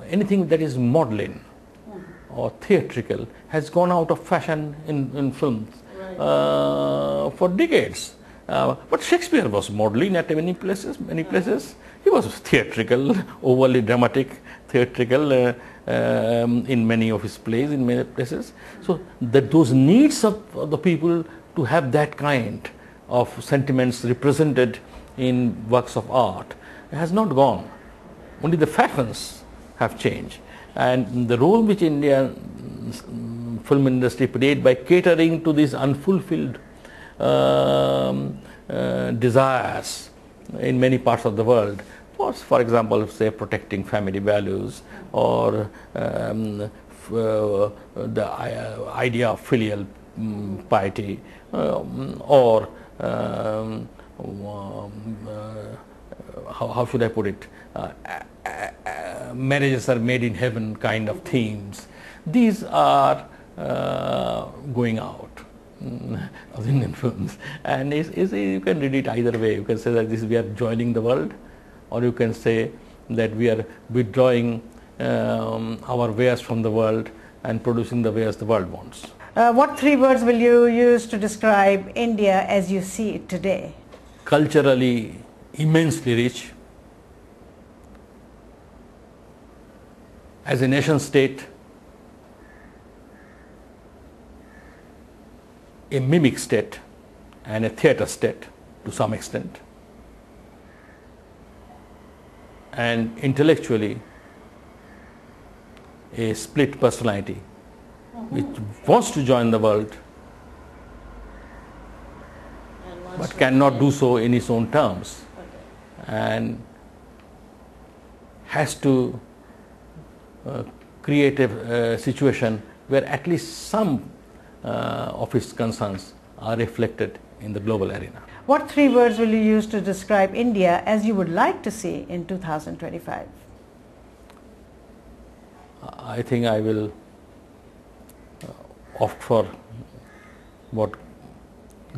anything that is maudlin or theatrical has gone out of fashion in films for decades. But Shakespeare was maudlin at many places. He was theatrical, overly dramatic, theatrical in many of his plays, in many places. So that those needs of the people to have that kind of sentiments represented in works of art has not gone. Only the fashions have changed. And the role which Indian film industry played by catering to these unfulfilled desires in many parts of the world was, for example, say protecting family values or the idea of filial piety or how should I put it, marriages are made in heaven kind of themes. These are going out of Indian films, and you can read it either way. You can say that we are joining the world, or you can say that we are withdrawing our wares from the world and producing the wares the world wants. What three words will you use to describe India as you see it today? Culturally immensely rich, as a nation state, a mimic state and a theatre state to some extent, and intellectually a split personality which wants to join the world but cannot do so in its own terms, and has to create a situation where at least some of its concerns are reflected in the global arena. What three words will you use to describe India as you would like to see in 2025? I think I will opt for what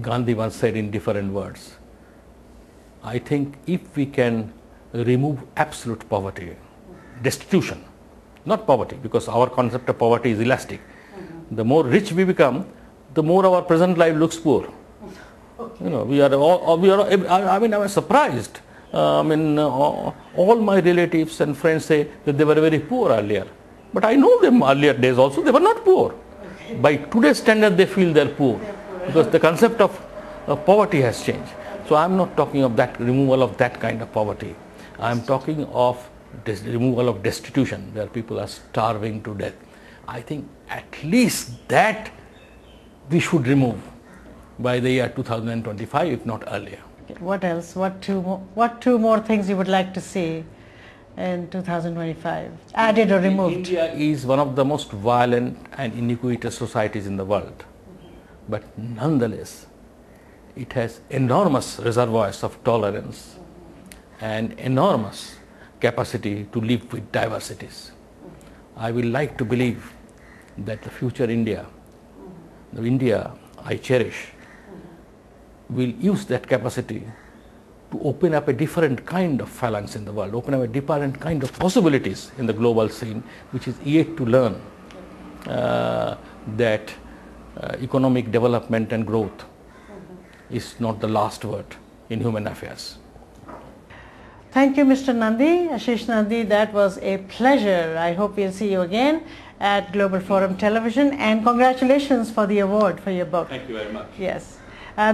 Gandhi once said in different words. I think if we can remove absolute poverty, destitution, not poverty, because our concept of poverty is elastic. The more rich we become, the more our present life looks poor. Okay. You know, I mean, I was surprised. All my relatives and friends say that they were very poor earlier. But I know them earlier days also, they were not poor. Okay. By today's standard, they feel they're poor. Because the concept of poverty has changed. So I'm not talking of that removal of that kind of poverty. I'm talking of removal of destitution, where people are starving to death. I think at least that we should remove by the year 2025, if not earlier. What else? What two more things you would like to see in 2025, added or removed? India is one of the most violent and iniquitous societies in the world. But nonetheless, it has enormous reservoirs of tolerance and enormous capacity to live with diversities. I will like to believe that the future India, the India I cherish, will use that capacity to open up a different kind of phalanx in the world, open up a different kind of possibilities in the global scene, which is yet to learn that economic development and growth is not the last word in human affairs. Thank you, Mr. Nandi, Ashis Nandi. That was a pleasure. I hope we'll see you again at Global Forum Television, and congratulations for the award for your book. Thank you very much. Yes.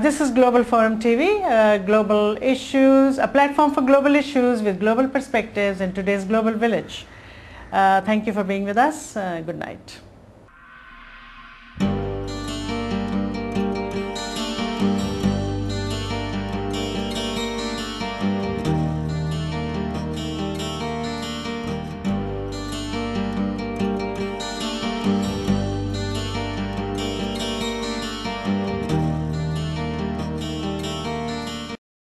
This is Global Forum TV, global issues, a platform for global issues with global perspectives in today's global village. Thank you for being with us. Good night.